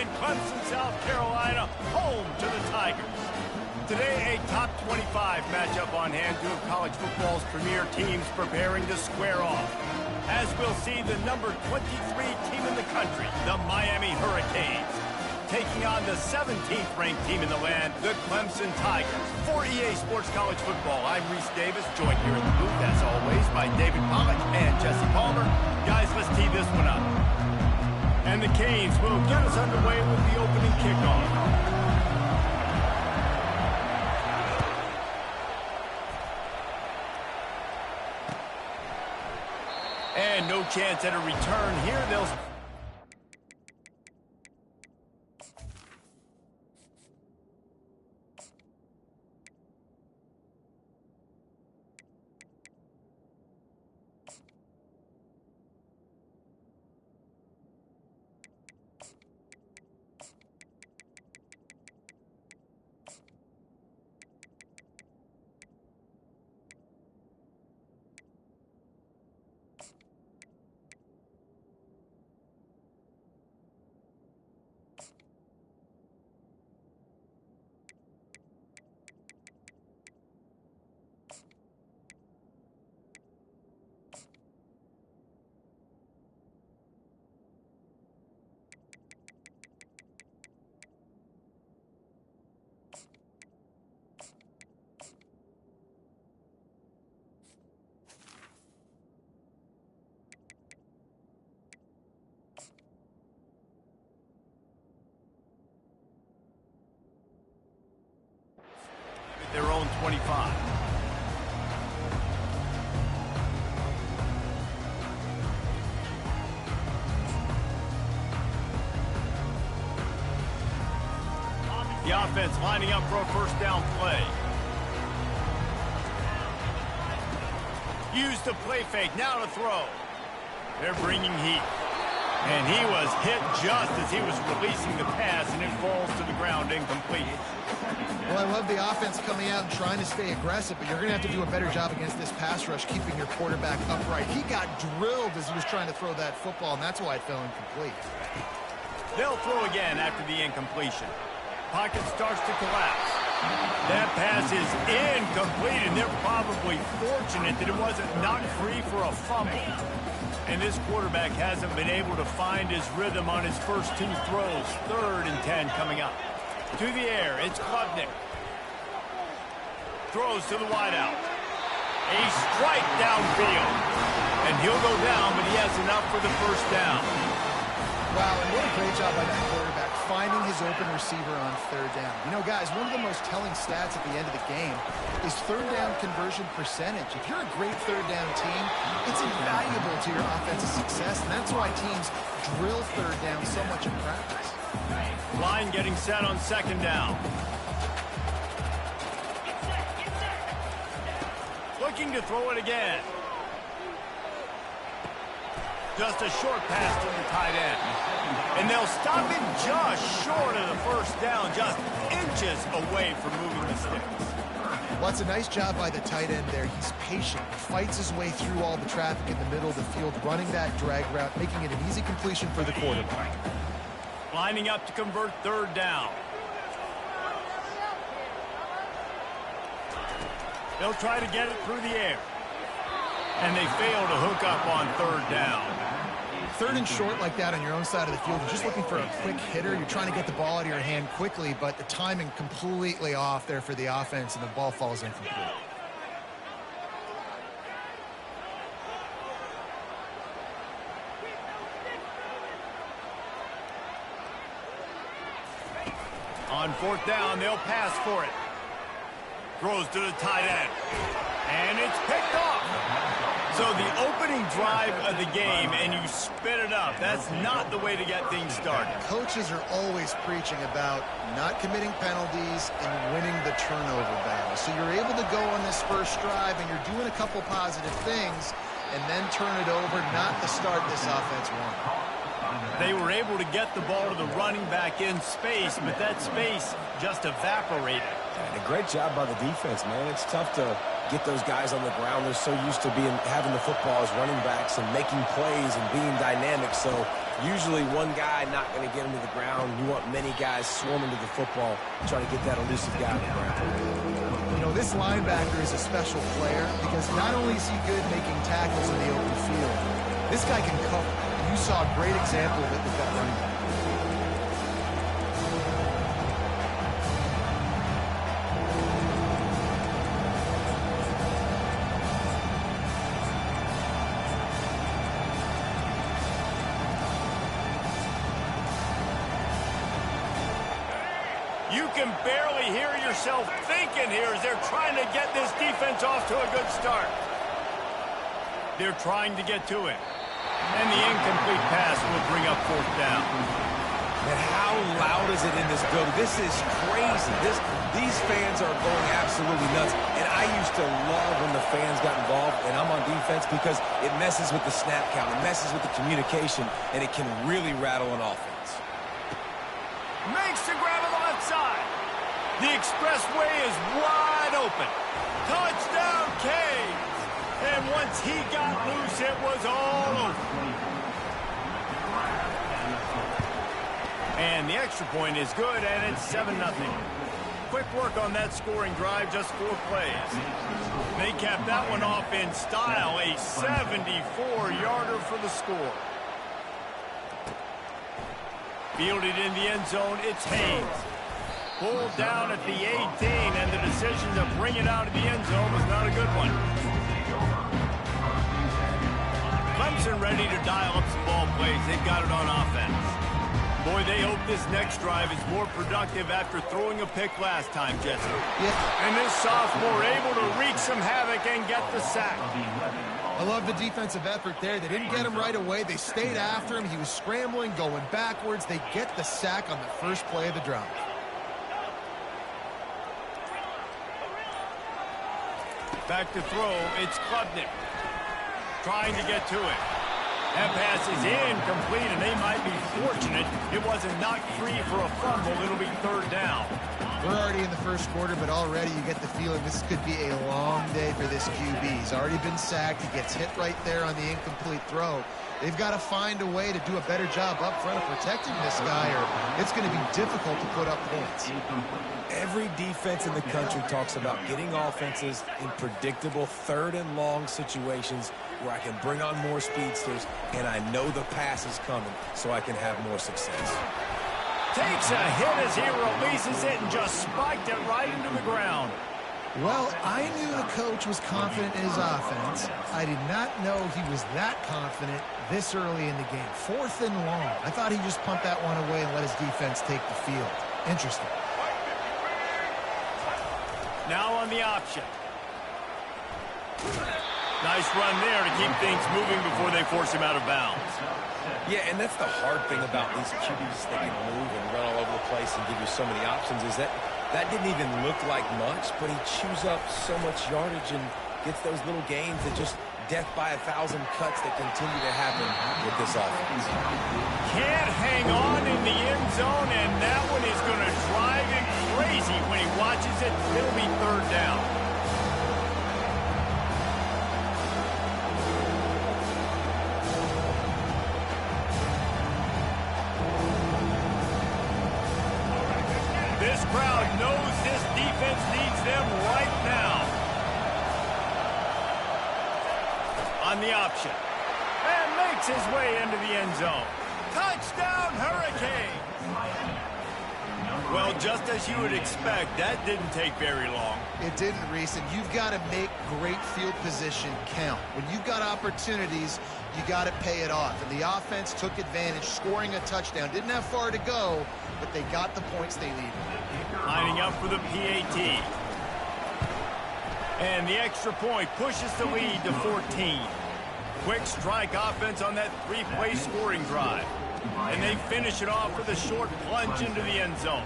and Clemson, South Carolina, home to the Tigers. Today, a top 25 matchup on hand, two of college football's premier teams preparing to square off. As we'll see, the number 23 team in the country, the Miami Hurricanes, taking on the 17th ranked team in the land, the Clemson Tigers. For EA Sports College Football, I'm Reese Davis, joined here in the booth, as always, by David Pollack and Jesse Palmer. Guys, let's tee this one up. And the Canes will get us underway with the opening kickoff. And no chance at a return here. They'll... their own 25. The offense lining up for a first down play. Use the play fake, now to throw. They're bringing heat. And he was hit just as he was releasing the pass, and it falls to the ground incomplete. Well, I love the offense coming out and trying to stay aggressive, but you're going to have to do a better job against this pass rush, keeping your quarterback upright. He got drilled as he was trying to throw that football, and that's why it fell incomplete. They'll throw again after the incompletion. Pocket starts to collapse. That pass is incomplete, and they're probably fortunate that it wasn't knocked free for a fumble. And this quarterback hasn't been able to find his rhythm on his first two throws. 3rd and 10 coming up. To the air, it's Klubnik. Throws to the wideout. A strike downfield. And he'll go down, but he has enough for the first down. Wow, and what a great job by that quarterback, finding his open receiver on 3rd down. You know, guys, one of the most telling stats at the end of the game is 3rd down conversion percentage. If you're a great 3rd down team, it's invaluable to your offensive success, and that's why teams drill 3rd down so much in practice. Line getting set on 2nd down. Looking to throw it again. Just a short pass to the tight end. And they'll stop it just short of the first down, just inches away from moving the sticks. Well, it's a nice job by the tight end there. He's patient. He fights his way through all the traffic in the middle of the field, running that drag route, making it an easy completion for the quarterback. Lining up to convert 3rd down. They'll try to get it through the air. And they fail to hook up on 3rd down. 3rd and short like that on your own side of the field, you're just looking for a quick hitter. You're trying to get the ball out of your hand quickly, but the timing completely off there for the offense, and the ball falls incomplete. On 4th down, they'll pass for it. Throws to the tight end. And it's picked off. So the opening drive of the game, and you spit it up. That's not the way to get things started. Coaches are always preaching about not committing penalties and winning the turnover battle. So you're able to go on this first drive, and you're doing a couple positive things, and then turn it over, not the start this offense wanted. They were able to get the ball to the running back in space, but that space just evaporated. And a great job by the defense, man. It's tough to get those guys on the ground. They're so used to having the football as running backs and making plays and being dynamic. So Usually one guy not going to get him to the ground. You want many guys swarming to the football, trying to get that elusive guy on the ground. You know, this linebacker is a special player because not only is he good making tackles in the open field, this guy can cover. You saw a great example of it with that running back. You can barely hear yourself thinking here as they're trying to get this defense off to a good start. They're trying to get to it. And the incomplete pass will bring up 4th down. And how loud is it in this building? This is crazy. These fans are going absolutely nuts. And I used to love when the fans got involved, and I'm on defense because it messes with the snap count. It messes with the communication, and it can really rattle an offense. Makes the grab on the left side. The expressway is wide open. Touchdown, Canes. And once he got loose, it was all over. And the extra point is good, and it's 7-0. Quick work on that scoring drive, just 4 plays. They capped that one off in style, a 74-yarder for the score. Fielded in the end zone, it's Haynes. Pulled down at the 18, and the decision to bring it out of the end zone was not a good one. Clemson ready to dial up some ball plays. They've got it on offense. Boy, they hope this next drive is more productive after throwing a pick last time, Jesse. Yeah. And this sophomore able to wreak some havoc and get the sack. I love the defensive effort there. They didn't get him right away. They stayed after him. He was scrambling, going backwards. They get the sack on the first play of the drive. Back to throw, it's Klubnik. Trying to get to it. That pass is incomplete, and they might be fortunate it wasn't knocked free for a fumble. It'll be 3rd down. We're already in the first quarter, but already you get the feeling this could be a long day for this QB. He's already been sacked. He gets hit right there on the incomplete throw. They've got to find a way to do a better job up front of protecting this guy, or it's going to be difficult to put up points. Every defense in the country talks about getting offenses in predictable 3rd and long situations where I can bring on more speedsters and I know the pass is coming so I can have more success. Takes a hit as he releases it and just spiked it right into the ground. Well, I knew the coach was confident in his offense. I did not know he was that confident this early in the game. 4th and long. I thought he just pumped that one away and let his defense take the field. Interesting. Now on the option. Nice run there to keep things moving before they force him out of bounds. Yeah, and that's the hard thing about these QBs that can move and run all over the place and give you so many options is that didn't even look like much, but he chews up so much yardage and gets those little gains that just death by 1,000 cuts that continue to happen with this offense. Can't hang on in the end zone, and that one is going to drive him crazy when he watches it. It'll be 3rd down. This crowd knows this defense needs them right now. On the option. And makes his way into the end zone. Touchdown, Hurricanes! Well, just as you would expect, that didn't take very long. It didn't, Reese, and you've got to make great field position count. When you've got opportunities, you got to pay it off. And the offense took advantage, scoring a touchdown. Didn't have far to go, but they got the points they needed. Lining up for the PAT. And the extra point pushes the lead to 14. Quick strike offense on that 3-play scoring drive. And they finish it off with a short plunge into the end zone.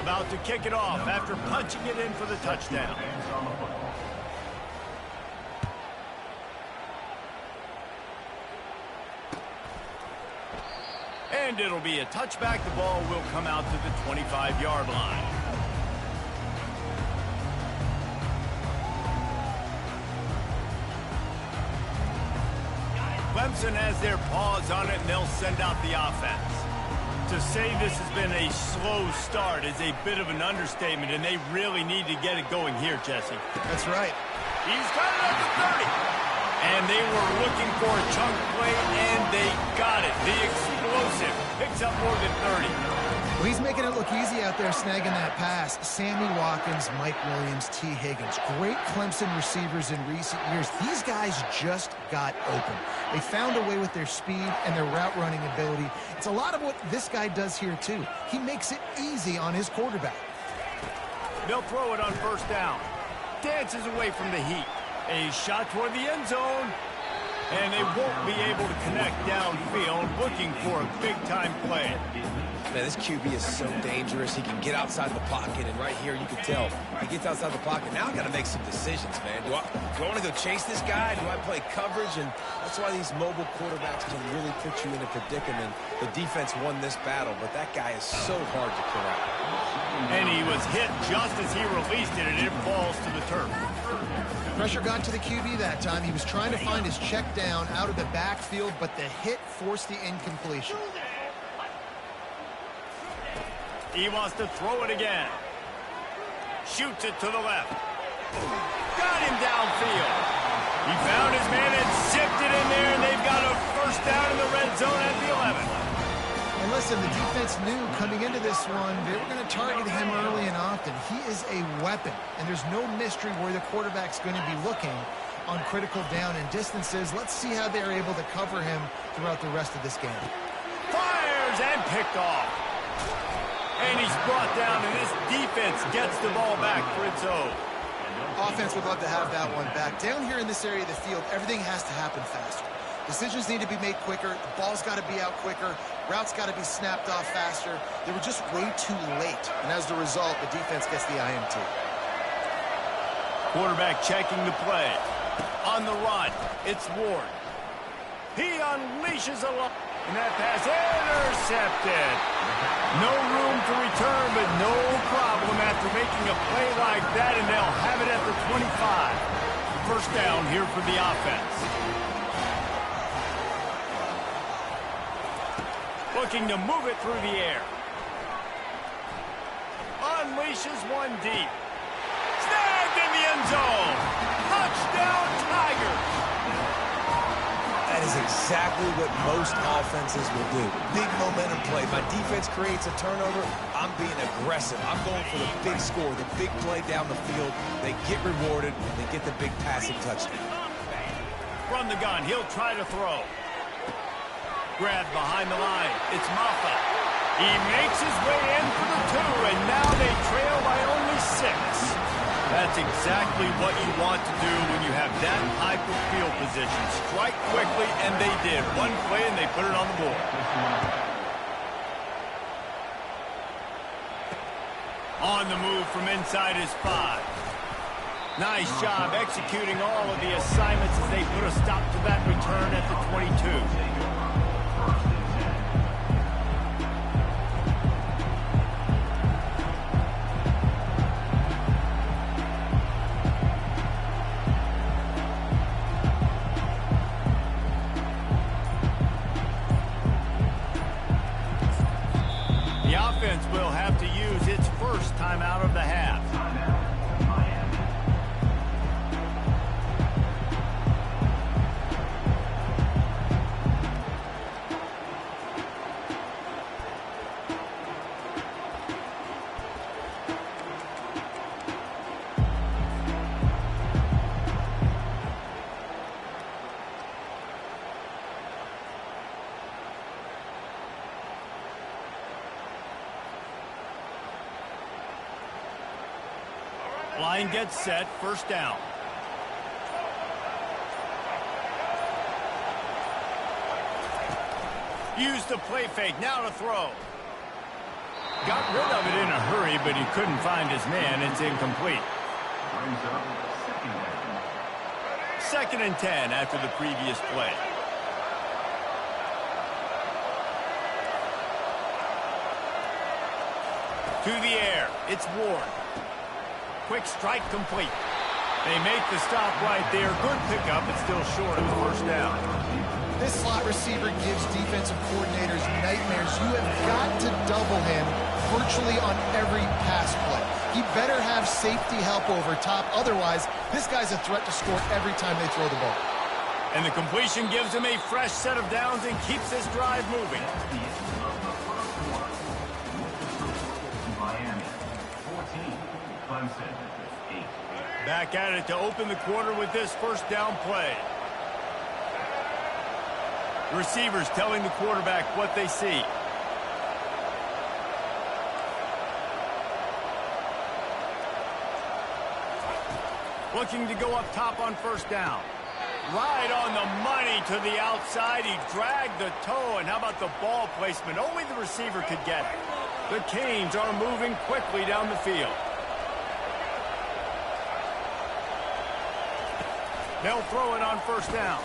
About to kick it off after punching it in for the touchdown. And it'll be a touchback. The ball will come out to the 25-yard line. Clemson has their paws on it, and they'll send out the offense. To say this has been a slow start is a bit of an understatement, and they really need to get it going here, Jesse. That's right. He's got it at the 30. And they were looking for a chunk play, and they got it. The explosive picks up more than 30. Well, he's making it look easy out there snagging that pass. Sammy Watkins, Mike Williams, T. Higgins. Great Clemson receivers in recent years. These guys just got open. They found a way with their speed and their route running ability. It's a lot of what this guy does here, too. He makes it easy on his quarterback. They'll throw it on first down. Dances away from the heat. A shot toward the end zone. And they won't be able to connect downfield, looking for a big-time play. Man, this QB is so dangerous. He can get outside the pocket, and right here you can tell he gets outside the pocket. Now I got to make some decisions, man. Do I want to go chase this guy? Do I play coverage? And that's why these mobile quarterbacks can really put you in a predicament. The defense won this battle, but that guy is so hard to corral. And he was hit just as he released it, and it falls to the turf. Pressure got to the QB that time. He was trying to find his check down out of the backfield, but the hit forced the incompletion. He wants to throw it again. Shoots it to the left. Got him downfield. He found his man and zipped it in there, and they've got a first down in the red zone at the 11. And listen, the defense knew coming into this one, they were going to target him early and often. He is a weapon, and there's no mystery where the quarterback's going to be looking on critical down and distances. Let's see how they're able to cover him throughout the rest of this game. Fires and picked off. And he's brought down, and this defense gets the ball back for its own. Offense would love to have that one back. Down here in this area of the field, everything has to happen faster. Decisions need to be made quicker. The ball's got to be out quicker. Routes got to be snapped off faster. They were just way too late. And as a result, the defense gets the INT. Quarterback checking the play. On the run, it's Ward. He unleashes a lot. And that pass intercepted. No room to return, but no problem after making a play like that, and they'll have it at the 25. First down here for the offense. Looking to move it through the air. Unleashes one deep. Snagged in the end zone. Touchdown, Tigers. That is exactly what most offenses will do. Big momentum play. My defense creates a turnover. I'm being aggressive. I'm going for the big score, the big play down the field. They get rewarded. They get the big passing touchdown. From the gun, he'll try to throw. Grabbed behind the line. It's Maffa. He makes his way in for the 2, and now they trail by only 6. That's exactly what you want to do when you have that type of field position. Strike quickly, and they did. One play, and they put it on the board. On the move from inside his 5. Nice job executing all of the assignments as they put a stop to that return at the 22. Will have to use its first time out of the half. Line gets set, first down. Use the play fake, now to throw. Got rid of it in a hurry, but he couldn't find his man. It's incomplete. Second and 10 after the previous play. To the air. It's Ward. Quick strike complete. They make the stop right there. Good pickup, but still short of the first down. This slot receiver gives defensive coordinators nightmares. You have got to double him virtually on every pass play. He better have safety help over top. Otherwise, this guy's a threat to score every time they throw the ball. And the completion gives him a fresh set of downs and keeps this drive moving. Back at it to open the quarter with this first down play. Receivers telling the quarterback what they see. Looking to go up top on first down. Right on the money to the outside. He dragged the toe, and how about the ball placement? Only the receiver could get it. The Canes are moving quickly down the field. They'll throw it on first down.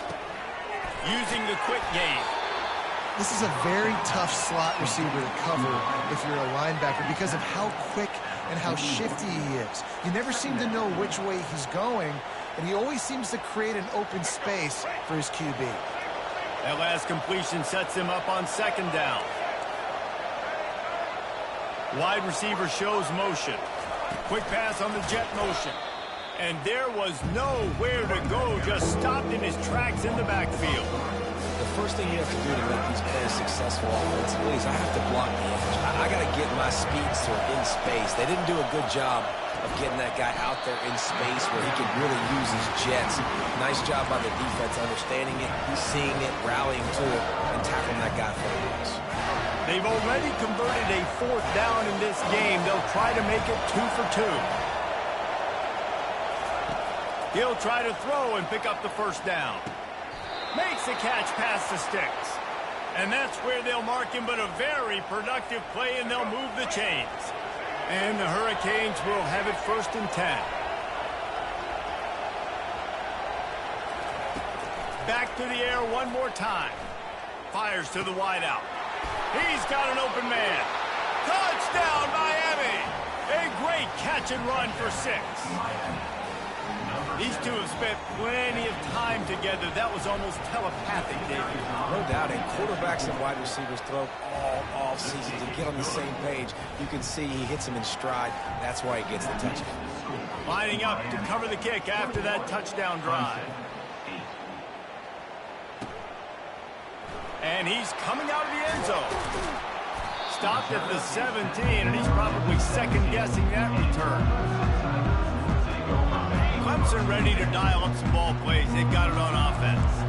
Using the quick game. This is a very tough slot receiver to cover if you're a linebacker because of how quick and how shifty he is. You never seem to know which way he's going, and he always seems to create an open space for his QB. That last completion sets him up on second down. Wide receiver shows motion. Quick pass on the jet motion. And there was nowhere to go, just stopped in his tracks in the backfield. The first thing you have to do to make these plays successful offensively is I have to block the edge. I got to get my speedster in space. They didn't do a good job of getting that guy out there in space where he could really use his jets. Nice job by the defense understanding it, seeing it, rallying to it, and tackling that guy for the loss. They've already converted a fourth down in this game. They'll try to make it 2 for 2. He'll try to throw and pick up the first down. Makes a catch past the sticks. And that's where they'll mark him, but a very productive play, and they'll move the chains. And the Hurricanes will have it 1st and 10. Back to the air one more time. Fires to the wideout. He's got an open man. Touchdown, Miami! A great catch and run for 6. These two have spent plenty of time together. That was almost telepathic, David. No doubt. And quarterbacks and wide receivers throw all season to get on the same page. You can see he hits him in stride. That's why he gets the touchdown. Lining up to cover the kick after that touchdown drive. And he's coming out of the end zone. Stopped at the 17, and he's probably second-guessing that return. Clemson ready to dial up some ball plays. They've got it on offense.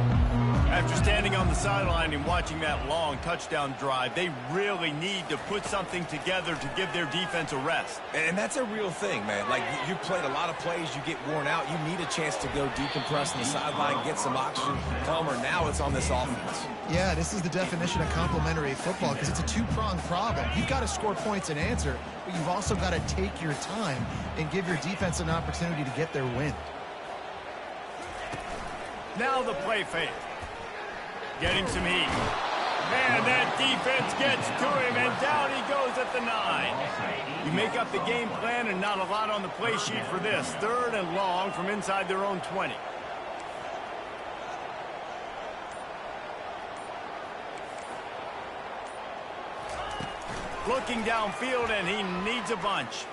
After standing on the sideline and watching that long touchdown drive, they really need to put something together to give their defense a rest. And that's a real thing, man. Like, you played a lot of plays, you get worn out. You need a chance to go decompress on the sideline, get some oxygen, calmer. Now it's on this offense. Yeah, this is the definition of complementary football because it's a two-pronged problem. You've got to score points and answer, but you've also got to take your time and give your defense an opportunity to get their wind. Now the play fake. Getting some heat. Man, that defense gets to him, and down he goes at the 9. You make up the game plan, and not a lot on the play sheet for this. 3rd and long from inside their own 20. Looking downfield, and he needs a bunch.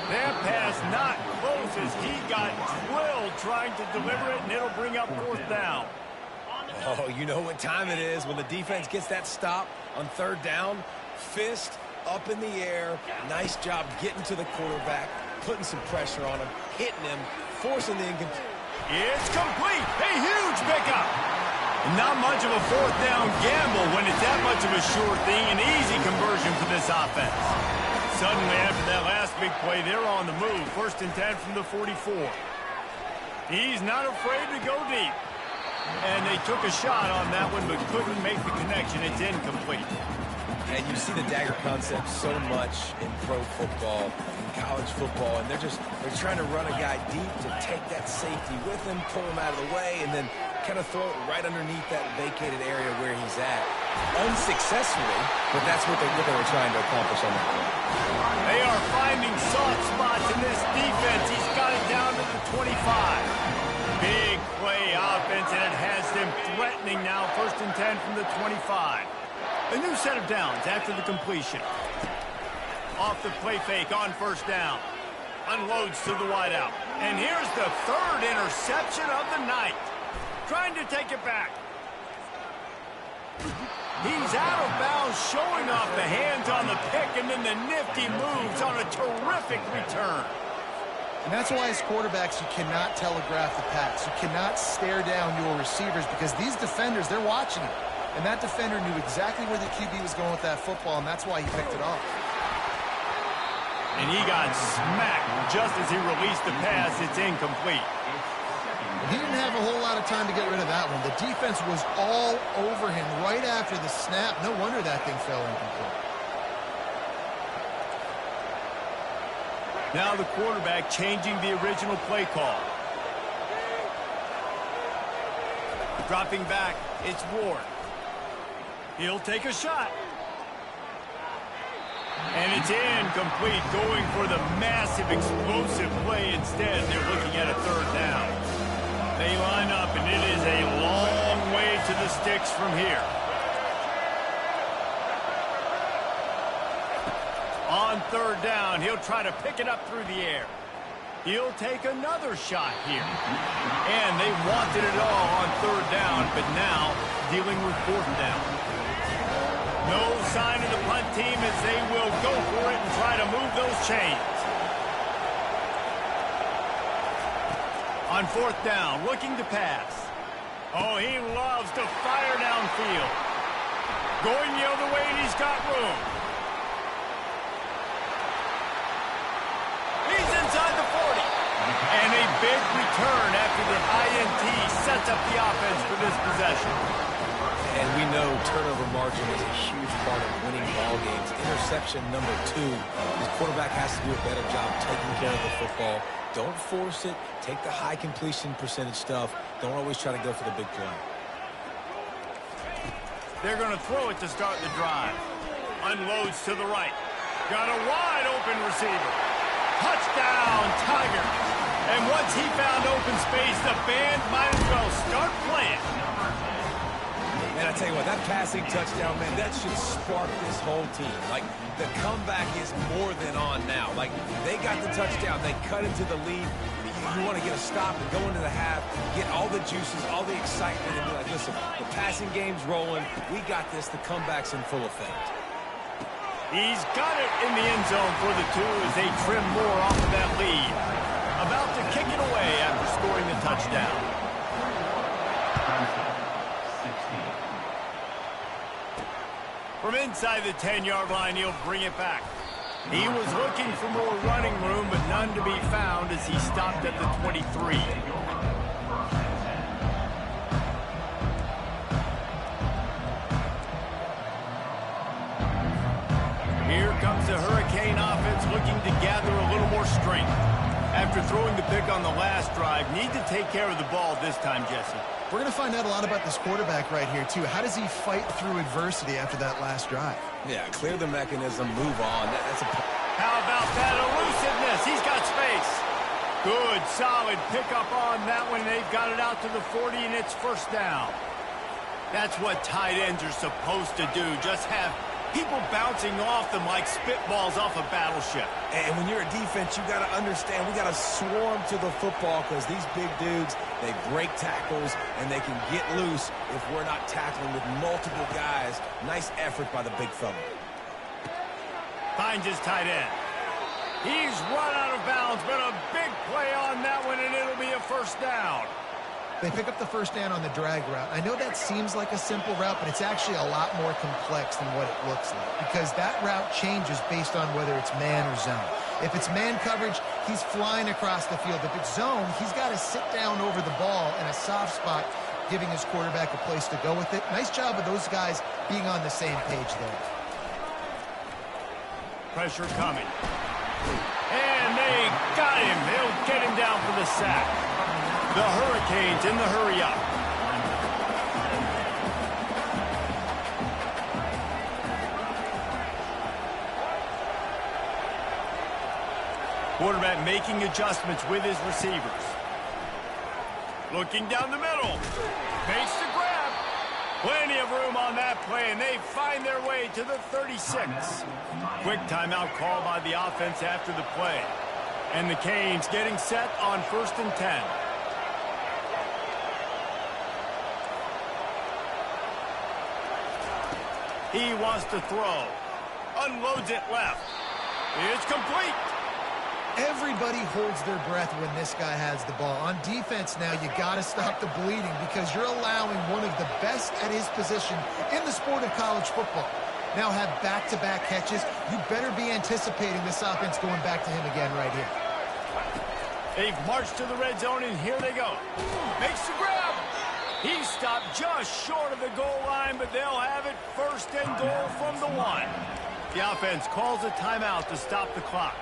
That pass not close as he got drilled trying to deliver it, and it'll bring up 4th down. Oh, you know what time it is when the defense gets that stop on 3rd down. Fist up in the air. Nice job getting to the quarterback, putting some pressure on him, hitting him, forcing the incomplete. It's complete. A huge pickup. Not much of a 4th down gamble when it's that much of a sure thing. An easy conversion for this offense. Suddenly, after that last big play, they're on the move. 1st and 10 from the 44. He's not afraid to go deep. And they took a shot on that one, but couldn't make the connection. It's incomplete. And you see the dagger concept so much in pro football, in college football, and they're trying to run a guy deep to take that safety with him, pull him out of the way, and then kind of throw it right underneath that vacated area where he's at. Unsuccessfully, but that's what they were trying to accomplish on that one. They are finding soft spots in this defense. He's got it down to the 25. Big play offense, and it has them threatening now. 1st and 10 from the 25. A new set of downs after the completion. Off the play fake on 1st down. Unloads to the wideout. And here's the 3rd interception of the night. Trying to take it back. He's out of bounds, showing off the hands on the pick, and then the nifty moves on a terrific return. And that's why as quarterbacks, you cannot telegraph the pass. You cannot stare down your receivers because these defenders, they're watching it. And that defender knew exactly where the QB was going with that football, and that's why he picked it off. And he got smacked just as he released the pass. It's incomplete. He didn't have a whole lot of time to get rid of that one. The defense was all over him right after the snap. No wonder that thing fell incomplete. Now the quarterback changing the original play call. Dropping back, it's Ward. He'll take a shot. And it's incomplete, going for the massive explosive play instead. They're looking at a 3rd down. They line up, and it is a long way to the sticks from here. On 3rd down, he'll try to pick it up through the air. He'll take another shot here. And they wanted it all on 3rd down, but now dealing with 4th down. No sign of the punt team as they will go for it and try to move those chains. On 4th down, looking to pass. Oh, he loves to fire downfield. Going the other way, and he's got room. He's inside the 40. And a big return after the INT sets up the offense for this possession. And we know turnover margin is a huge part of winning ball games. Interception number 2. His quarterback has to do a better job taking care of the football. Don't force it. Take the high completion percentage stuff. Don't always try to go for the big play. They're going to throw it to start the drive. Unloads to the right. Got a wide open receiver. Touchdown, Tigers. And once he found open space, the band might as well start playing. And I tell you what, that passing touchdown, man, that should spark this whole team. Like, the comeback is more than on now. Like, they got the touchdown. They cut into the lead. You want to get a stop and go into the half, get all the juices, all the excitement, and be like, listen, the passing game's rolling. We got this. The comeback's in full effect. He's got it in the end zone for the 2 as they trim more off of that lead. About to kick it away after scoring the touchdown. From inside the 10-yard line, he'll bring it back. He was looking for more running room, but none to be found as he stopped at the 23. Here comes the Hurricane offense looking to gather a little more strength. After throwing the pick on the last drive, need to take care of the ball this time, Jesse. We're going to find out a lot about this quarterback right here, too. How does he fight through adversity after that last drive? Yeah, clear the mechanism, move on. How about that elusiveness? He's got space. Good, solid pickup on that one. They've got it out to the 40, and it's 1st down. That's what tight ends are supposed to do. Just have people bouncing off them like spitballs off a battleship. And when you're a defense, you got to understand, we got to swarm to the football because these big dudes, they break tackles and they can get loose if we're not tackling with multiple guys. Nice effort by the big fella. Finds his tight end. He's run out of bounds, but a big play on that one, and it'll be a 1st down. They pick up the 1st down on the drag route. I know that seems like a simple route, but it's actually a lot more complex than what it looks like because that route changes based on whether it's man or zone. If it's man coverage, he's flying across the field. If it's zone, he's got to sit down over the ball in a soft spot, giving his quarterback a place to go with it. Nice job of those guys being on the same page there. Pressure coming. And they got him. They'll get him down for the sack. The Hurricanes in the hurry up. Quarterback making adjustments with his receivers. Looking down the middle. Makes the grab. Plenty of room on that play, and they find their way to the 36. Quick timeout call by the offense after the play. And the Canes getting set on 1st and 10. He wants to throw. Unloads it left. It's complete. Everybody holds their breath when this guy has the ball. On defense now, you got to stop the bleeding because you're allowing one of the best at his position in the sport of college football. Now have back-to-back catches. You better be anticipating this offense going back to him again right here. They've marched to the red zone, and here they go. Makes the grab. He stopped just short of the goal line, but they'll have it 1st and goal from the 1. The offense calls a timeout to stop the clock.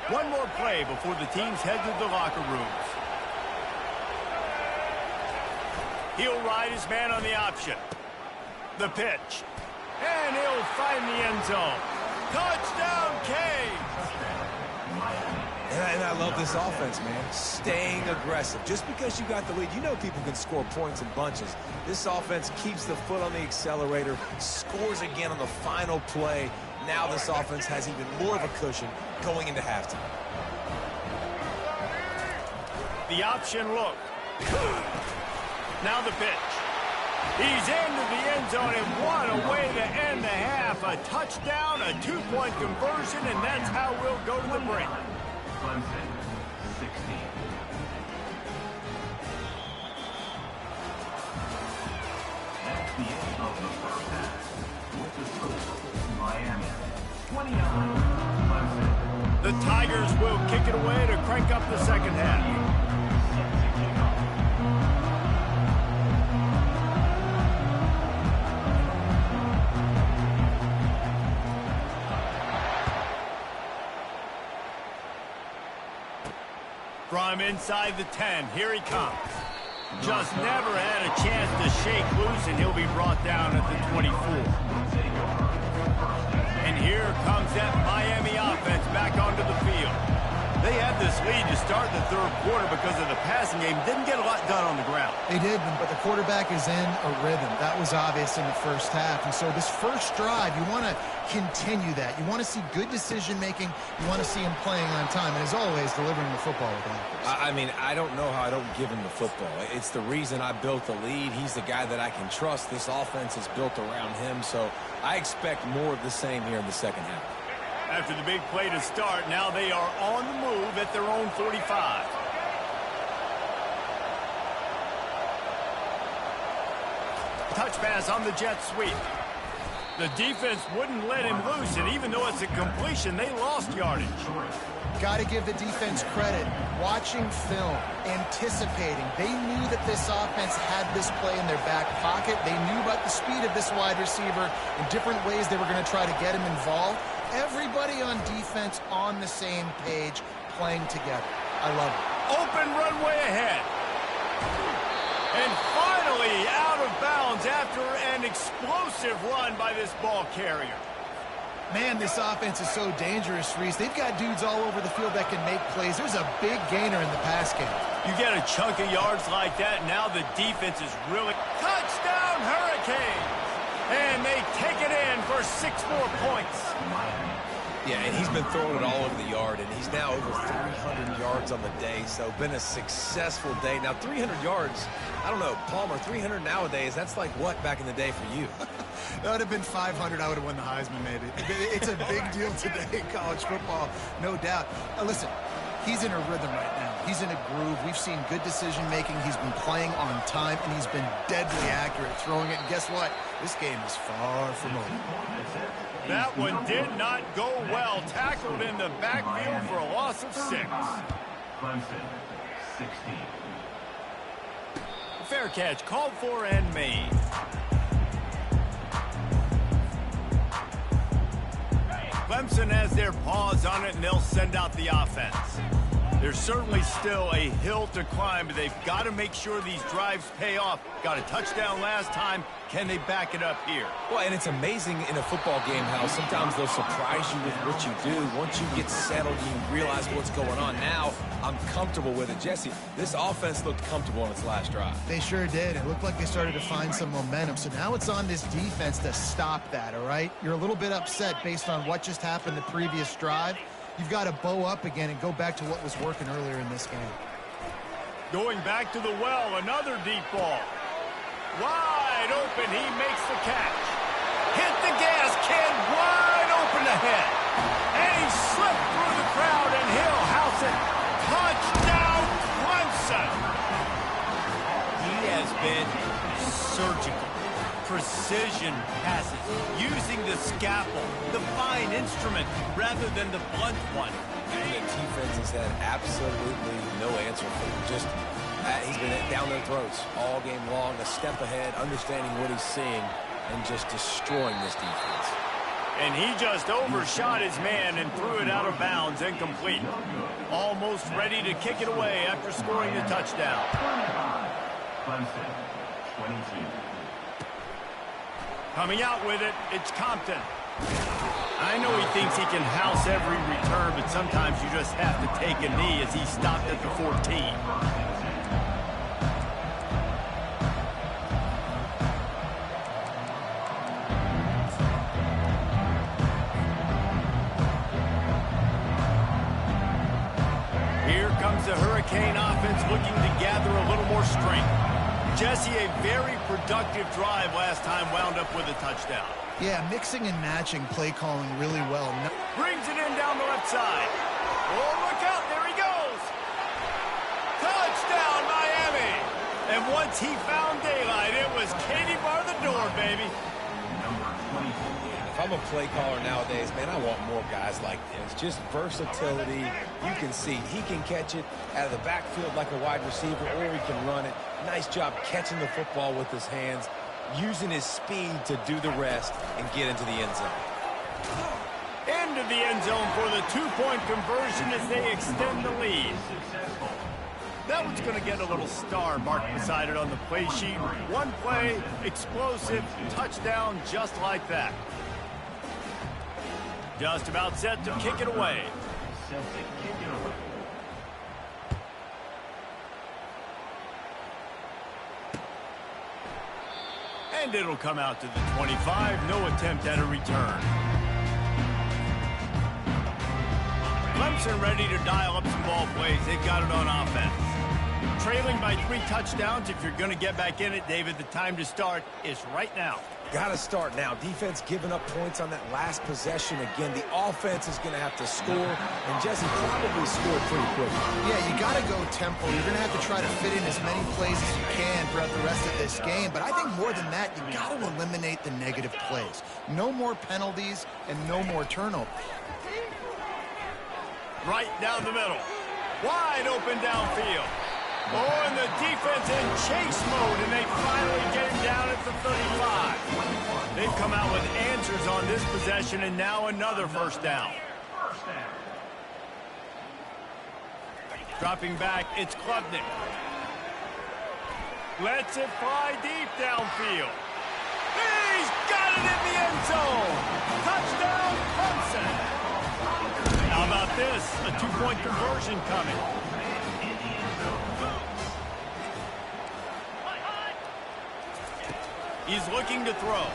One more play before the teams head to the locker rooms. He'll ride his man on the option. The pitch. And he'll find the end zone. Touchdown, Canes! And I love this offense, man. Staying aggressive. Just because you got the lead, you know people can score points in bunches. This offense keeps the foot on the accelerator, scores again on the final play. Now this offense has even more of a cushion going into halftime. The option look. Now the pitch. He's into the end zone, and what a way to end the half. A touchdown, a 2-point conversion, and that's how we'll go to the break. Clemson, 16. That's the end of the first half. With the score, Miami, 29, Clemson. The Tigers will kick it away to crank up the second half. From inside the 10, here he comes. Just never had a chance to shake loose, and he'll be brought down at the 24. And here comes that Miami offense back onto the field. They had this lead to start the third quarter because of the passing game. Didn't get a lot done on the ground. They did, but the quarterback is in a rhythm. That was obvious in the first half. And so this first drive, you want to continue that. You want to see good decision-making. You want to see him playing on time. And as always, delivering the football with accuracy. I mean, I don't know how I don't give him the football. It's the reason I built the lead. He's the guy that I can trust. This offense is built around him. So I expect more of the same here in the second half. After the big play to start, now they are on the move at their own 45. Touch pass on the jet sweep. The defense wouldn't let him loose, and even though it's a completion, they lost yardage. Got to give the defense credit. Watching film, anticipating. They knew that this offense had this play in their back pocket. They knew about the speed of this wide receiver and different ways they were going to try to get him involved. Everybody on defense on the same page, playing together. I love it. Open runway ahead. And finally out of bounds after an explosive run by this ball carrier. Man, this offense is so dangerous, Reese. They've got dudes all over the field that can make plays. There's a big gainer in the pass game. You get a chunk of yards like that, now the defense is really... Touchdown, Hurricanes! And they take it in for 6 more points. Yeah, and he's been throwing it all over the yard, and he's now over 300 yards on the day, so been a successful day. Now, 300 yards, I don't know, Palmer, 300 nowadays, that's like what back in the day for you? That would have been 500. I would have won the Heisman, maybe. It's a big deal today in college football, no doubt. Listen, he's in a rhythm right now. He's in a groove. We've seen good decision-making. He's been playing on time, and he's been deadly accurate throwing it. And guess what? This game is far from over. That one did not go well. Tackled in the backfield for a loss of 6. Clemson, 16. Fair catch called for and made. Clemson has their paws on it, and they'll send out the offense. There's certainly still a hill to climb, but they've got to make sure these drives pay off. Got a touchdown last time. Can they back it up here? Well, and it's amazing in a football game how sometimes they'll surprise you with what you do. Once you get settled, you realize what's going on. Now, I'm comfortable with it. Jesse, this offense looked comfortable in its last drive. They sure did. It looked like they started to find some momentum. So now it's on this defense to stop that, all right? You're a little bit upset based on what just happened the previous drive. You've got to bow up again and go back to what was working earlier in this game. Going back to the well, another deep ball. Wide open, he makes the catch. Hit the gas can, wide open ahead. And he slipped through the crowd, and he'll house it. Touchdown, Clemson. He has been surgical. Precision passes, using the scalpel, the fine instrument, rather than the blunt one. And the defense has had absolutely no answer for him. Just, he's been down their throats all game long, a step ahead, understanding what he's seeing, and just destroying this defense. And he just overshot his man and threw it out of bounds, incomplete. Almost ready to kick it away after scoring the touchdown. 25, Clemson, 22. Coming out with it, it's Compton. I know he thinks he can house every return, but sometimes you just have to take a knee as he stopped at the 14. Here comes the Hurricane offense looking to gather a little more strength. Jesse, a very productive drive last time, wound up with a touchdown. Yeah, mixing and matching play calling really well. Brings it in down the left side. Oh, look out, there he goes. Touchdown, Miami. And once he found daylight, it was Katie bar the door, baby. Number 24. If I'm a play caller nowadays, man, I want more guys like this. Just versatility. You can see he can catch it out of the backfield like a wide receiver, or he can run it. Nice job catching the football with his hands, using his speed to do the rest and get into the end zone. Into the end zone for the two-point conversion as they extend the lead. That one's going to get a little star marked beside it on the play sheet. One play, explosive, touchdown just like that. Just about set to kick it away. Set to kick it away. And it'll come out to the 25. No attempt at a return. Clemson ready to dial up some ball plays. They've got it on offense. Trailing by 3 touchdowns. If you're going to get back in it, David, the time to start is right now. Got to start now. Defense giving up points on that last possession. Again, the offense is going to have to score, and Jesse probably scored pretty quick. Yeah, you got to go tempo. You're going to have to try to fit in as many plays as you can throughout the rest of this game. But I think more than that, you got to eliminate the negative plays. No more penalties and no more turnovers. Right down the middle. Wide open downfield. Oh, and the defense in chase mode, and they finally get him down at the 35. They've come out with answers on this possession, and now another first down. Dropping back, it's Klubnik. Lets it fly deep downfield. He's got it in the end zone. Touchdown, Clemson. How about this? A two-point conversion coming. He's looking to throw.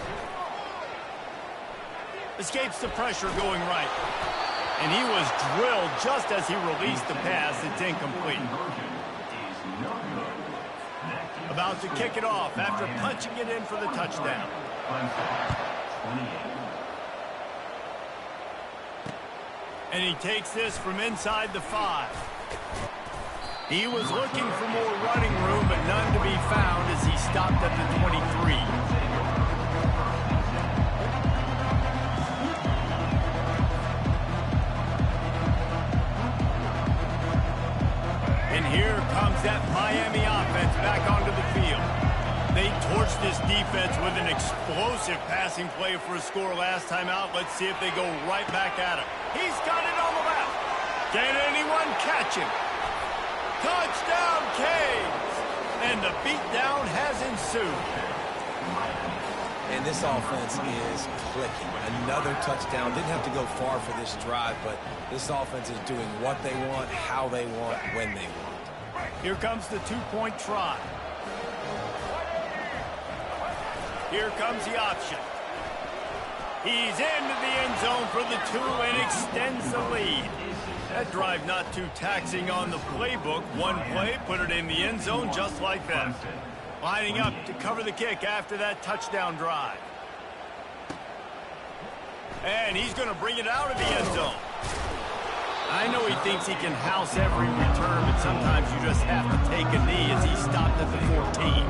Escapes the pressure going right. And he was drilled just as he released the pass. It's incomplete. About to kick it off after punching it in for the touchdown. And he takes this from inside the 5. He was looking for more running room, but none to be found as he stopped at the 23. And here comes that Miami offense back onto the field. They torched this defense with an explosive passing play for a score last time out. Let's see if they go right back at him. He's got it on the left. Can anyone catch him? Touchdown, Canes! And the beatdown has ensued. And this offense is clicking. Another touchdown. Didn't have to go far for this drive, but this offense is doing what they want, how they want, when they want. Here comes the two-point try. Here comes the option. He's into the end zone for the 2 and extends the lead. That drive not too taxing on the playbook. One play, put it in the end zone just like that. Lining up to cover the kick after that touchdown drive. And he's going to bring it out of the end zone. I know he thinks he can house every return, but sometimes you just have to take a knee as he stopped at the 14.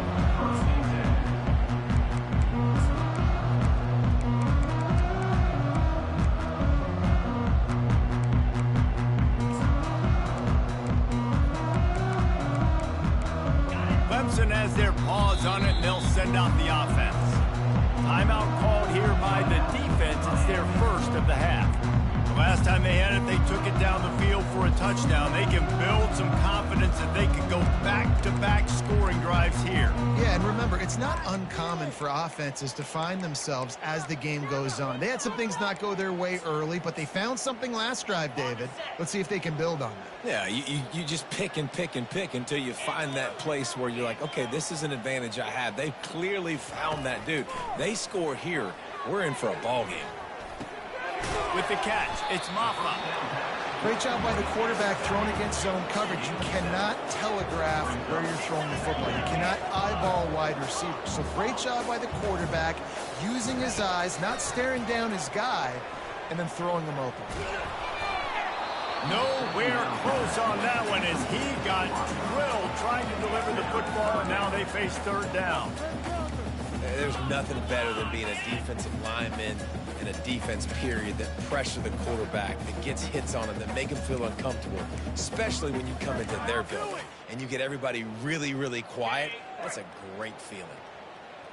Clemson has their paws on it, and they'll send out the offense. Timeout called here by the defense. It's their first of the half. The last time they had it, they took it down the field for a touchdown. They can build some confidence that they can go back-to-back scoring drives here. Yeah, and remember, it's not uncommon for offenses to find themselves as the game goes on. They had some things not go their way early, but they found something last drive, David. Let's see if they can build on that. Yeah, you just pick and pick and pick until you find that place where you're like, okay, this is an advantage I have. They've clearly found that dude. They score here, we're in for a ball game. With the catch, it's Ncaa. Great job by the quarterback throwing against zone coverage. You cannot telegraph where you're throwing the football. You cannot eyeball wide receiver. So great job by the quarterback using his eyes, not staring down his guy, and then throwing him open. Nowhere close on that one as he got drilled trying to deliver the football, and now they face third down. There's nothing better than being a defensive lineman and a defense period that pressure the quarterback, that gets hits on him, that make him feel uncomfortable, especially when you come into their building and you get everybody really, really quiet. That's a great feeling.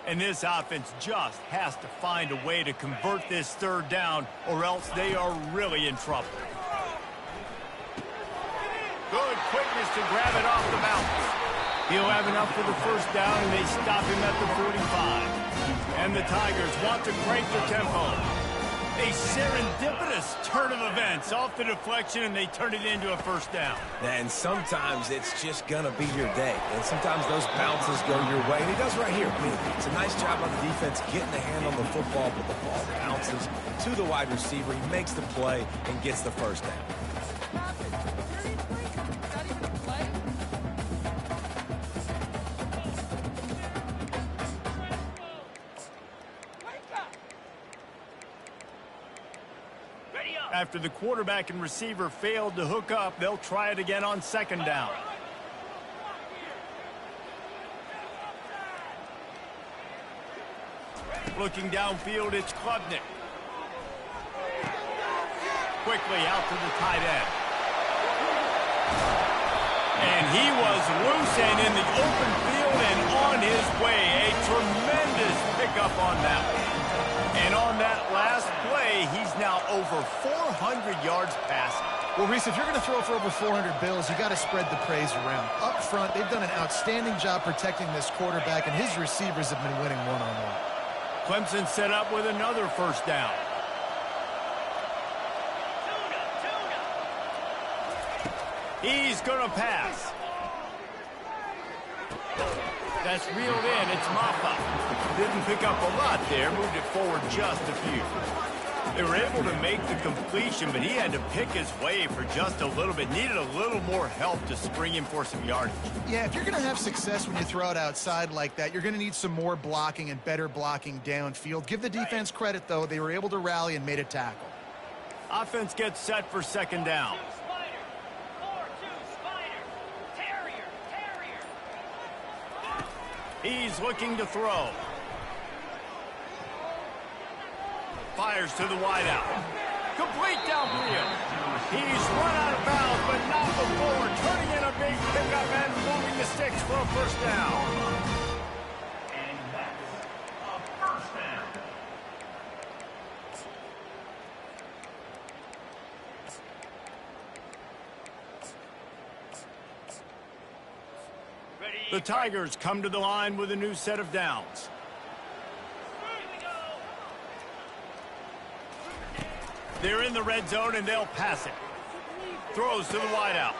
And this offense just has to find a way to convert this third down, or else they are really in trouble. Good quickness to grab it off the bounce. He'll have enough for the first down, and they stop him at the 45. And the Tigers want to crank the tempo. A serendipitous turn of events off the deflection, and they turn it into a first down. And sometimes it's just going to be your day. And sometimes those bounces go your way. And he does right here. I mean, it's a nice job on the defense getting a hand on the football, but the ball bounces to the wide receiver. He makes the play and gets the first down. After the quarterback and receiver failed to hook up, they'll try it again on second down. Looking downfield, it's Klubnik. Quickly out to the tight end. And he was loose and in the open field and on his way. A tremendous pickup on that one. And on that last play, he's now over 400 yards passing. Well, Reese, if you're going to throw for over 400 bills, you got to spread the praise around. Up front, they've done an outstanding job protecting this quarterback, and his receivers have been winning one-on-one. Clemson set up with another first down. He's going to pass. That's reeled in. It's Ncaa. Didn't pick up a lot there. Moved it forward just a few. They were able to make the completion, but he had to pick his way for just a little bit. Needed a little more help to spring him for some yardage. Yeah, if you're going to have success when you throw it outside like that, you're going to need some more blocking and better blocking downfield. Give the defense credit, though. They were able to rally and made a tackle. Offense gets set for second down. He's looking to throw. Fires to the wideout. Complete downfield. He's run out of bounds, but not before. Turning in a big pickup and moving the sticks for a first down. And that's a first down. The Tigers come to the line with a new set of downs. They're in the red zone, and they'll pass it. Throws to the wideout.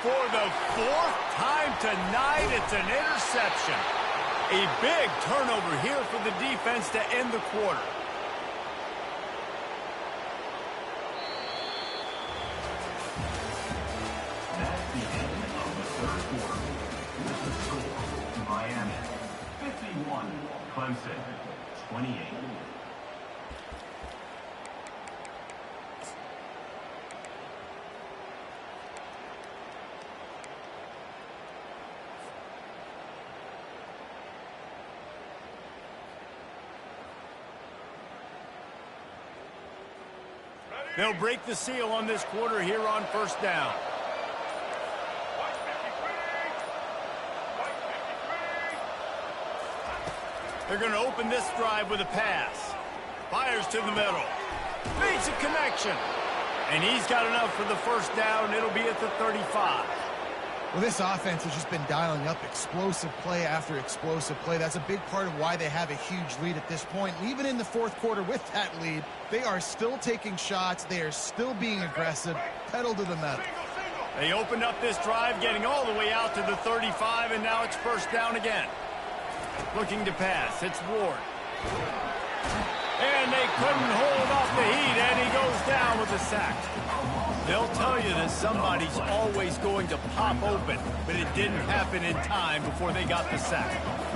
For the fourth time tonight, it's an interception. A big turnover here for the defense to end the quarter. That's the end of the third quarter. With the score, Miami 51, Clemson 28. They'll break the seal on this quarter here on first down. They're going to open this drive with a pass. Fires to the middle. Makes a connection. And he's got enough for the first down. It'll be at the 35. Well, this offense has just been dialing up explosive play after explosive play. That's a big part of why they have a huge lead at this point. And even in the fourth quarter with that lead, they are still taking shots. They are still being aggressive, pedal to the metal. They opened up this drive, getting all the way out to the 35, and now it's first down again. Looking to pass. It's Ward. And they couldn't hold off the heat, and he goes down with a sack. They'll tell you that somebody's always going to pop open, but it didn't happen in time before they got the sack.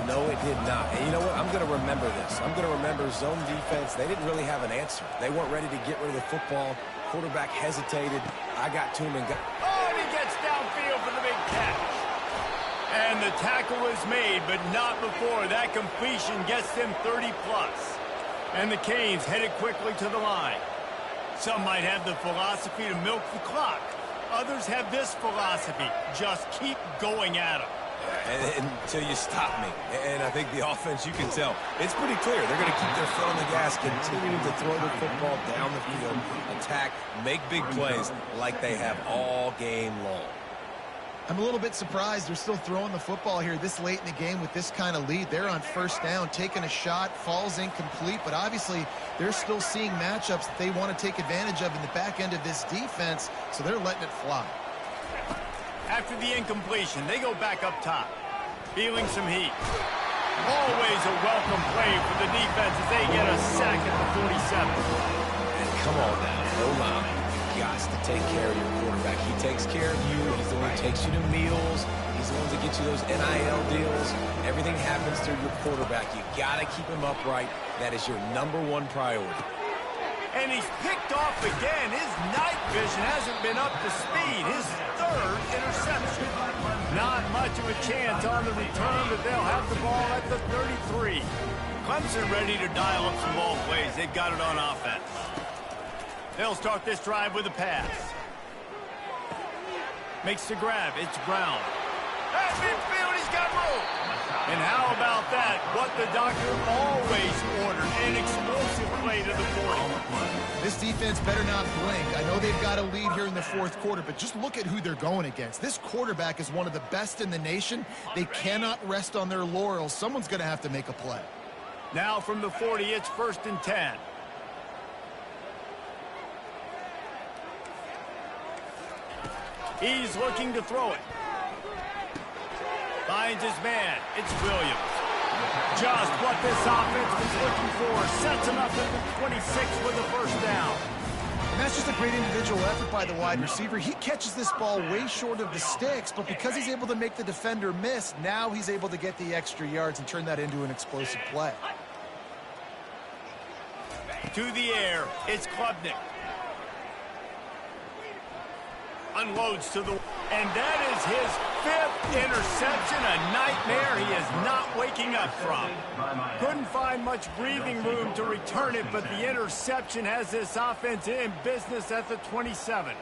No, it did not. And you know what? I'm going to remember this. I'm going to remember zone defense. They didn't really have an answer. They weren't ready to get rid of the football. Quarterback hesitated. I got to him and got... Oh, and he gets downfield for the big catch. And the tackle is made, but not before that completion gets them 30-plus. And the Canes headed quickly to the line. Some might have the philosophy to milk the clock. Others have this philosophy. Just keep going at them. Until you stop me. And I think the offense, you can tell, it's pretty clear. They're going to keep their foot on the gas, continuing to throw the football down the field, attack, make big plays like they have all game long. I'm a little bit surprised they're still throwing the football here this late in the game with this kind of lead. They're on first down, taking a shot, falls incomplete, but obviously they're still seeing matchups that they want to take advantage of in the back end of this defense, so they're letting it fly. After the incompletion, they go back up top, feeling some heat. Always a welcome play for the defense as they get a sack at the 47. And come on now, O-line. Got to take care of your quarterback. He takes care of you. He's the one who takes you to meals. He's the one that gets you those NIL deals. Everything happens through your quarterback. You got to keep him upright. That is your #1 priority. And he's picked off again. His night vision hasn't been up to speed. His third interception. Not much of a chance on the return, but they'll have the ball at the 33. Clemson ready to dial up some ball plays. They've got it on offense. They'll start this drive with a pass. Makes the grab. It's Brown. At midfield, he's got room. And how about that? What the doctor always ordered. An explosive play to the 40. This defense better not blink. I know they've got a lead here in the fourth quarter, but just look at who they're going against. This quarterback is one of the best in the nation. They cannot rest on their laurels. Someone's going to have to make a play. Now from the 40, it's 1st and 10. He's looking to throw it. Finds his man. It's Williams. Just what this offense was looking for. Sets him up at the 26 with the first down. And that's just a great individual effort by the wide receiver. He catches this ball way short of the sticks, but because he's able to make the defender miss, now he's able to get the extra yards and turn that into an explosive play. To the air. It's Klubnik. Unloads to the... And that is his 5th interception, a nightmare he is not waking up from. Couldn't find much breathing room to return it, but the interception has this offense in business at the 27.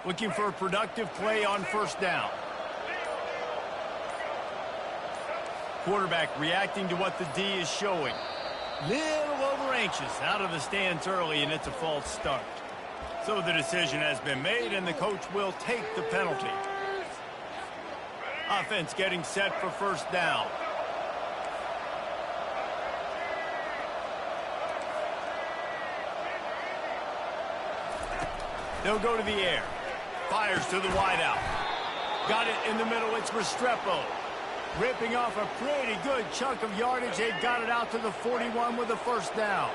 Looking for a productive play on first down. Quarterback reacting to what the D is showing. Little over anxious, out of the stands early, and it's a false start. So the decision has been made, and the coach will take the penalty. Offense getting set for first down. They'll go to the air. Fires to the wideout. Got it in the middle. It's Restrepo. Ripping off a pretty good chunk of yardage. They've got it out to the 41 with a first down.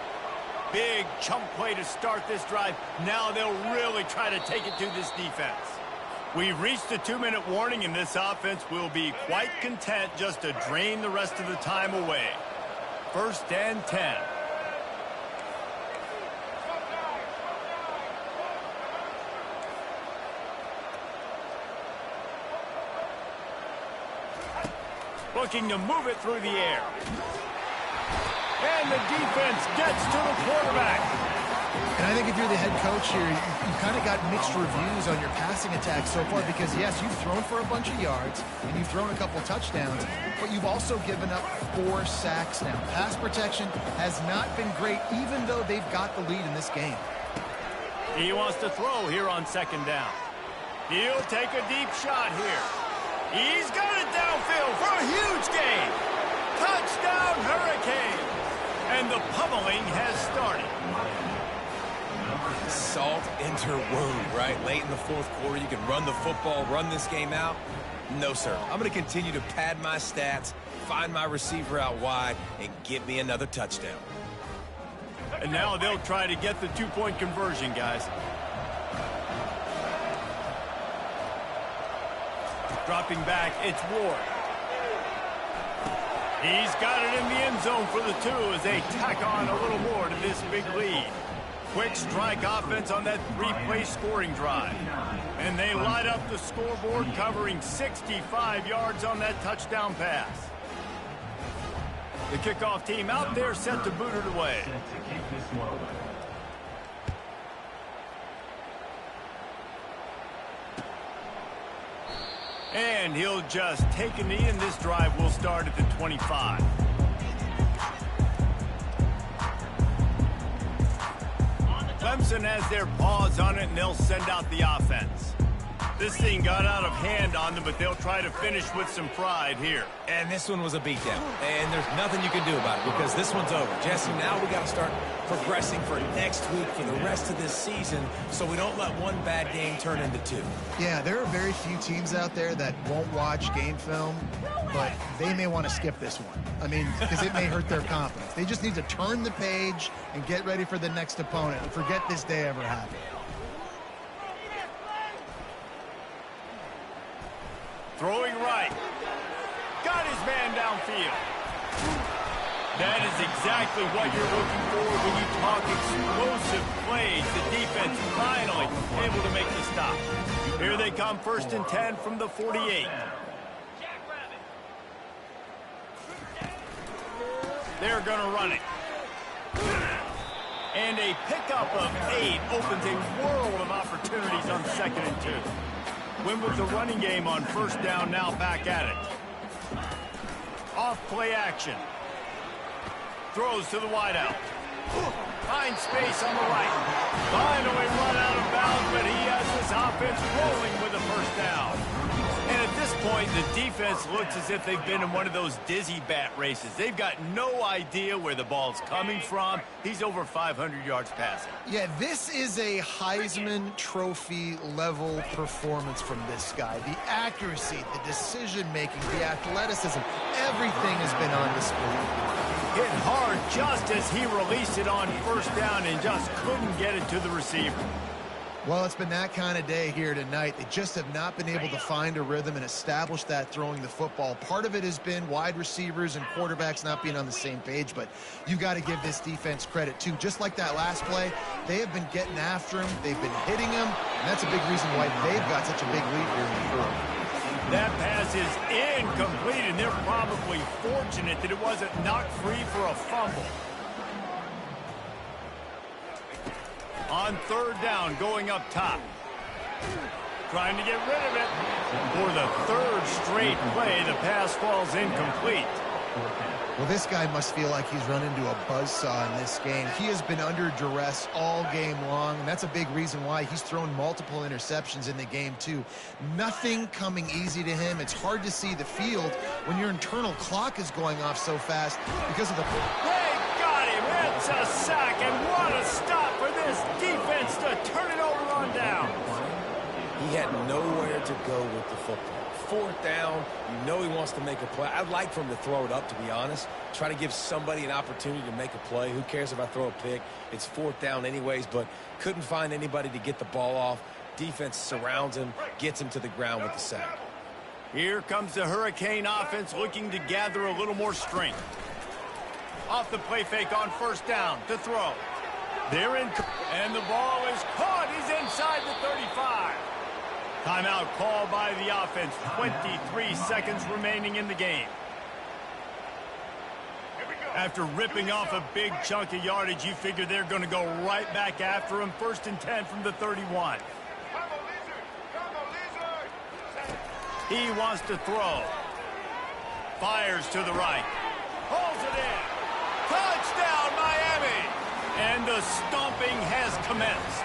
Big chunk play to start this drive. Now they'll really try to take it to this defense. We've reached a 2-minute warning, and this offense will be quite content just to drain the rest of the time away. 1st and 10. Looking to move it through the air. And the defense gets to the quarterback. And I think if you're the head coach here, you kind of got mixed reviews on your passing attack so far because, yes, you've thrown for a bunch of yards and you've thrown a couple touchdowns, but you've also given up 4 sacks now. Pass protection has not been great, even though they've got the lead in this game. He wants to throw here on 2nd down. He'll take a deep shot here. He's got it downfield for a huge gain. Touchdown, Hurricane. And the pummeling has started. Salt into wound, right? Late in the 4th quarter, you can run the football, run this game out. No, sir. I'm going to continue to pad my stats, find my receiver out wide, and get me another touchdown. And now they'll try to get the 2-point conversion, guys. Dropping back, it's Ward. He's got it in the end zone for the 2 as they tack on a little more to this big lead. Quick strike offense on that 3-play scoring drive. And they light up the scoreboard, covering 65 yards on that touchdown pass. The kickoff team out there set to boot it away. And he'll just take a knee, and this drive will start at the 25. Clemson has their paws on it, and they'll send out the offense. This thing got out of hand on them, but they'll try to finish with some pride here. And this one was a beatdown. And there's nothing you can do about it because this one's over. Jesse, now we got to start progressing for next week for the rest of this season so we don't let one bad game turn into 2. Yeah, there are very few teams out there that won't watch game film, but they may want to skip this one. I mean, because it may hurt their confidence. They just need to turn the page and get ready for the next opponent and forget this day ever happened. Throwing right. Got his man downfield. That is exactly what you're looking for when you talk explosive plays. The defense finally able to make the stop. Here they come, 1st and 10 from the 48. They're going to run it. And a pickup of 8 opens a world of opportunities on 2nd and 2. Win with the running game on 1st down, now back at it. Off play action. Throws to the wideout. Finds space on the right. Finally run out of bounds, but he has this offense rolling with a 1st down. And at this point, the defense looks as if they've been in one of those dizzy bat races. They've got no idea where the ball's coming from. He's over 500 yards passing. Yeah, this is a Heisman Trophy level performance from this guy. The accuracy, the decision-making, the athleticism, everything has been on display. Hit hard just as he released it on 1st down and just couldn't get it to the receiver. Well, it's been that kind of day here tonight. They just have not been able to find a rhythm and establish that throwing the football. Part of it has been wide receivers and quarterbacks not being on the same page, but you got to give this defense credit too. Just like that last play, they have been getting after him. They've been hitting him, and that's a big reason why they've got such a big lead here in the 4th. That pass is incomplete, and they're probably fortunate that it wasn't knocked free for a fumble. On 3rd down, going up top. Trying to get rid of it. For the 3rd straight play, the pass falls incomplete. Well, this guy must feel like he's run into a buzzsaw in this game. He has been under duress all game long, and that's a big reason why he's thrown multiple interceptions in the game, too. Nothing coming easy to him. It's hard to see the field when your internal clock is going off so fast because of the... They got him. It's a sack, and what a stop for this defense to turn it over on down. He had nowhere to go with the football. Fourth down, you know he wants to make a play. I'd like for him to throw it up, to be honest. Try to give somebody an opportunity to make a play. Who cares if I throw a pick? It's fourth down anyways, but couldn't find anybody to get the ball off. Defense surrounds him, gets him to the ground with the sack. Here comes the Hurricane offense looking to gather a little more strength. Off the play fake on first down to throw. They're in, and the ball is caught. He's inside the 35. Timeout called by the offense. 23 seconds remaining in the game. After ripping off a big chunk of yardage, you figure they're going to go right back after him. 1st and 10 from the 31. He wants to throw. Fires to the right. Holds it in. Touchdown, Miami! And the stomping has commenced.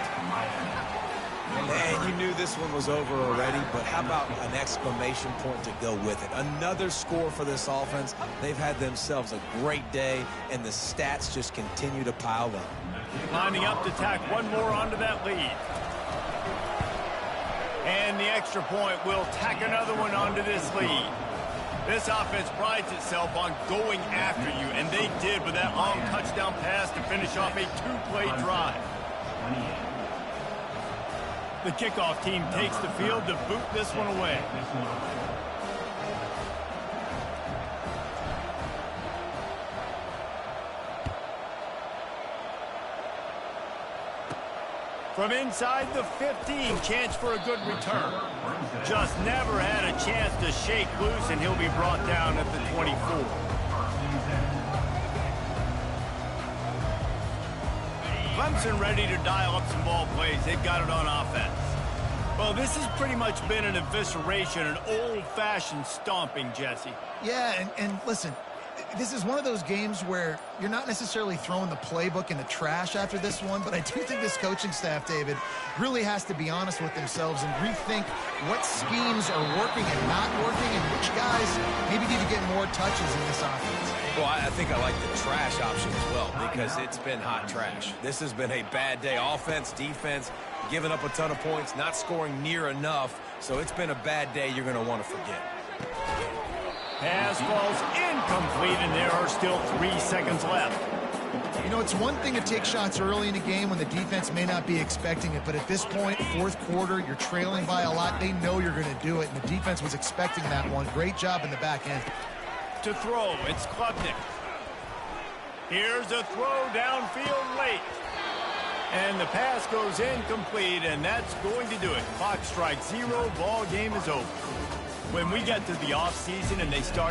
And you knew this one was over already, but how about an exclamation point to go with it? Another score for this offense. They've had themselves a great day, and the stats just continue to pile up. Lining up to tack one more onto that lead. And the extra point will tack another one onto this lead. This offense prides itself on going after you, and they did with that long touchdown pass to finish off a two-play drive. The kickoff team takes the field to boot this one away. From inside the 15, chance for a good return. Just never had a chance to shake loose, and he'll be brought down at the 24. Clemson ready to dial up some ball plays. They've got it on offense. Well, this has pretty much been an evisceration, an old-fashioned stomping, Jesse. Yeah, and listen, this is one of those games where you're not necessarily throwing the playbook in the trash after this one, but I do think this coaching staff, David, really has to be honest with themselves and rethink what schemes are working and not working and which guys maybe need to get more touches in this offense. Well, I think I like the trash option as well because it's been hot trash. This has been a bad day. Offense, defense, giving up a ton of points, not scoring near enough. So it's been a bad day you're going to want to forget. Pass falls incomplete, and there are still 3 seconds left. You know, it's one thing to take shots early in a game when the defense may not be expecting it, but at this point, fourth quarter, you're trailing by a lot. They know you're going to do it, and the defense was expecting that one. Great job in the back end. To throw, it's Klubnik. Here's a throw downfield late. And the pass goes incomplete, and that's going to do it. Clock strikes 0, ball game is over. When we get to the offseason and they start